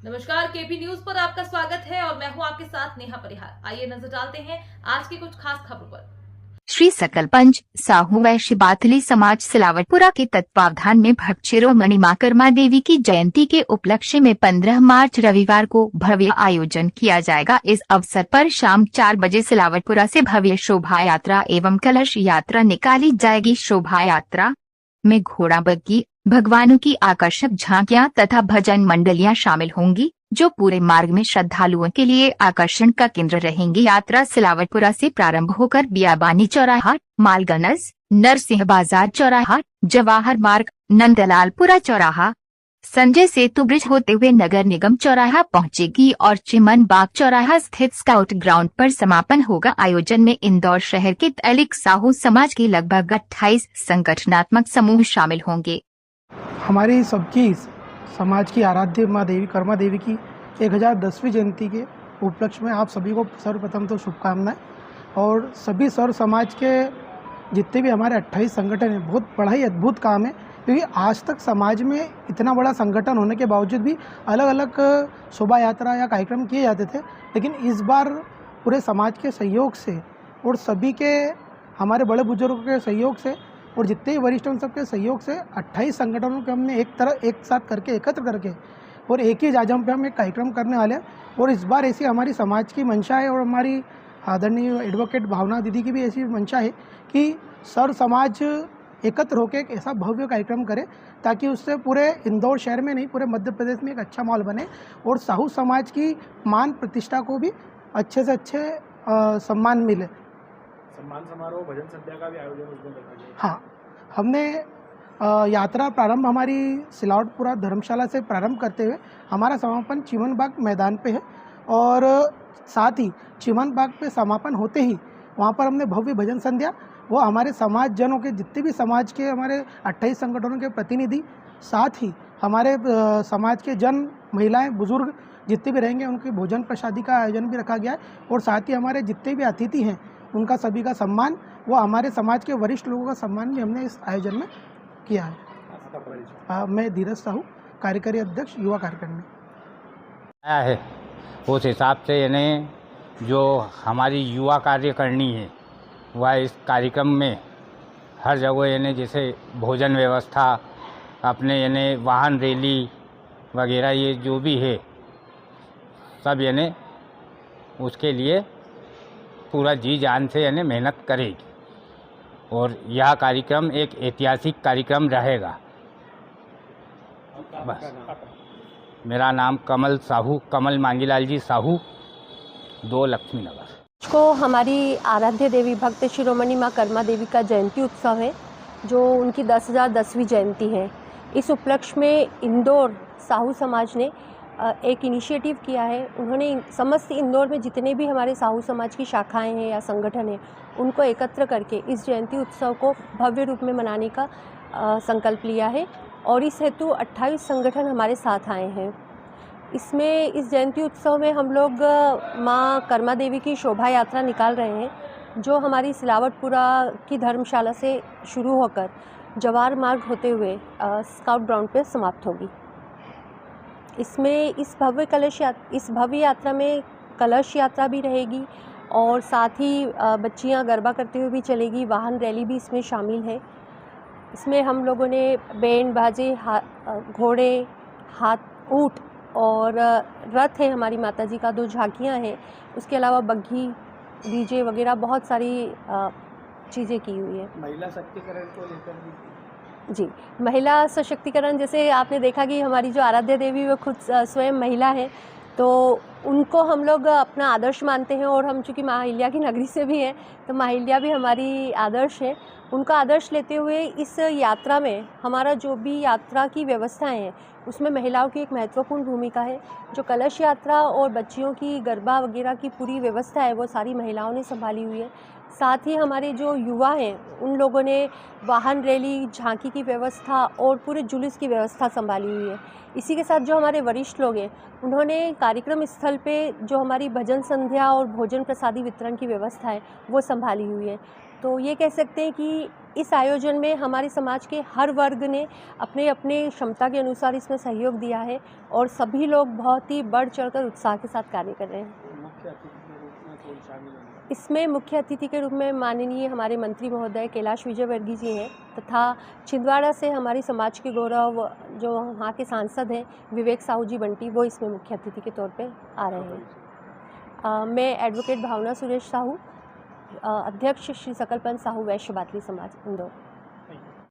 नमस्कार, KP news पर आपका स्वागत है और मैं हूं आपके साथ नेहा परिहार। आइए नजर डालते हैं आज की कुछ खास खबरों पर। श्री सकलपंच साहू वैश्य बाथली समाज सिलावटपुरा के तत्वावधान में भक्त शिरोमणि मां कर्मा देवी की जयंती के उपलक्ष्य में 15 मार्च रविवार को भव्य आयोजन किया जाएगा। इस अवसर पर शाम 4 बजे सिलावटपुरा से भव्य शोभा यात्रा एवं कलश यात्रा निकाली जाएगी। शोभा यात्रा में घोड़ा बग्गी, भगवानों की आकर्षक झांकियां तथा भजन मंडलियां शामिल होंगी, जो पूरे मार्ग में श्रद्धालुओं के लिए आकर्षण का केंद्र रहेंगी। यात्रा सिलावटपुरा से प्रारंभ होकर बियाबानी चौराहा, मालगनज, नरसिंह बाजार चौराहा, जवाहर मार्ग, नंदलालपुरा चौराहा, संजय सेतु ब्रिज होते हुए नगर निगम चौराहा पहुंचेगी और चिमन बाग चौराहा स्थित स्काउट ग्राउंड पर समापन होगा। आयोजन में इंदौर शहर के तैलिक साहू समाज के लगभग 28 संगठनात्मक समूह शामिल होंगे। हमारी सबकी समाज की आराध्य माँ देवी कर्मा देवी की 1010वीं जयंती के उपलक्ष्य में आप सभी को सर्वप्रथम तो शुभकामनाएं। और सभी सर्व समाज के जितने भी हमारे 28 संगठन हैं, बहुत बड़ा ही अद्भुत काम है, क्योंकि आज तक समाज में इतना बड़ा संगठन होने के बावजूद भी अलग अलग शोभा यात्रा या कार्यक्रम किए जाते थे। लेकिन इस बार पूरे समाज के सहयोग से और सभी के हमारे बड़े बुजुर्गों के सहयोग से और जितने ही वरिष्ठ उन सबके सहयोग से 28 संगठनों के हमने एक साथ करके एकत्र करके और एक ही जाजम पे हम एक कार्यक्रम करने वाले हैं। और इस बार ऐसी हमारी समाज की मंशा है और हमारी आदरणीय एडवोकेट भावना दीदी की भी ऐसी मंशा है कि सर्व समाज एकत्र होकर एक ऐसा भव्य कार्यक्रम करे ताकि उससे पूरे इंदौर शहर में नहीं, पूरे मध्य प्रदेश में एक अच्छा माहौल बने और साहू समाज की मान प्रतिष्ठा को भी अच्छे से अच्छे सम्मान मिले। सम्मान समारोह, भजन संध्या का भी आयोजन उसमें रखा गया। हाँ, हमने यात्रा प्रारंभ हमारी सिलावटपुरा धर्मशाला से प्रारंभ करते हुए हमारा समापन चिमन बाग मैदान पे है और साथ ही चिमन बाग पे समापन होते ही वहाँ पर हमने भव्य भजन संध्या, वो हमारे समाज जनों के जितने भी समाज के हमारे 28 संगठनों के प्रतिनिधि, साथ ही हमारे समाज के जन, महिलाएं, बुजुर्ग जितने भी रहेंगे उनके भोजन प्रसादी का आयोजन भी रखा गया है। और साथ ही हमारे जितने भी अतिथि हैं उनका सभी का सम्मान, वो हमारे समाज के वरिष्ठ लोगों का सम्मान भी हमने इस आयोजन में किया है। मैं धीरज साहू, कार्यकारी अध्यक्ष युवा कार्यक्रम में आया है। उस हिसाब से यानी जो हमारी युवा कार्य करनी है वह इस कार्यक्रम में हर जगह यानी जैसे भोजन व्यवस्था, अपने यानी वाहन रैली वगैरह ये जो भी है सब यानी उसके लिए पूरा जी जान से यानी मेहनत करेगी और यह कार्यक्रम एक ऐतिहासिक कार्यक्रम रहेगा। बस। मेरा नाम कमल साहू, कमल मांगीलाल जी साहू, 2 लक्ष्मी नगर। को हमारी आराध्य देवी भक्त शिरोमणि मां कर्मा देवी का जयंती उत्सव है, जो उनकी 10,010वीं जयंती है। इस उपलक्ष्य में इंदौर साहू समाज ने एक इनिशिएटिव किया है। उन्होंने समस्त इंदौर में जितने भी हमारे साहू समाज की शाखाएं हैं या संगठन हैं, उनको एकत्र करके इस जयंती उत्सव को भव्य रूप में मनाने का संकल्प लिया है और इस हेतु 28 संगठन हमारे साथ आए हैं। इसमें इस जयंती उत्सव में हम लोग माँ कर्मा देवी की शोभा यात्रा निकाल रहे हैं, जो हमारी सिलावटपुरा की धर्मशाला से शुरू होकर जवाहर मार्ग होते हुए स्काउट ग्राउंड पर समाप्त होगी। इसमें इस भव्य यात्रा में कलश यात्रा भी रहेगी और साथ ही बच्चियां गरबा करते हुए भी चलेगी। वाहन रैली भी इसमें शामिल है। इसमें हम लोगों ने बैंड बाजे, घोड़े, ऊँट और रथ है हमारी माता जी का, 2 झांकियां हैं। उसके अलावा बग्घी, डीजे वगैरह बहुत सारी चीज़ें की हुई है। महिला शक्तिकरण को लेकर भी जी, महिला सशक्तिकरण, जैसे आपने देखा कि हमारी जो आराध्य देवी वो खुद स्वयं महिला है, तो उनको हम लोग अपना आदर्श मानते हैं और हम चूँकि माँ अहिल्या की नगरी से भी हैं, तो माँ अहिल्या भी हमारी आदर्श है। उनका आदर्श लेते हुए इस यात्रा में हमारा जो भी यात्रा की व्यवस्थाएं हैं, उसमें महिलाओं की एक महत्वपूर्ण भूमिका है। जो कलश यात्रा और बच्चियों की गरबा वगैरह की पूरी व्यवस्था है, वो सारी महिलाओं ने संभाली हुई है। साथ ही हमारे जो युवा हैं, उन लोगों ने वाहन रैली, झांकी की व्यवस्था और पूरे जुलूस की व्यवस्था संभाली हुई है। इसी के साथ जो हमारे वरिष्ठ लोग हैं, उन्होंने कार्यक्रम स्थल पे जो हमारी भजन संध्या और भोजन प्रसादी वितरण की व्यवस्था है, वो संभाली हुई है। तो ये कह सकते हैं कि इस आयोजन में हमारे समाज के हर वर्ग ने अपने अपने क्षमता के अनुसार इसमें सहयोग दिया है और सभी लोग बहुत ही बढ़ चढ़कर उत्साह के साथ कार्य कर रहे हैं। इसमें मुख्य अतिथि के रूप में माननीय हमारे मंत्री महोदय कैलाश विजयवर्गीय जी हैं तथा छिंदवाड़ा से हमारी समाज के गौरव जो वहाँ के सांसद हैं विवेक साहू जी बंटी, वो इसमें मुख्य अतिथि के तौर पे आ रहे हैं। मैं एडवोकेट भावना सुरेश साहू, अध्यक्ष श्री सकल पंच साहू वैश्य बातली समाज इंदौर।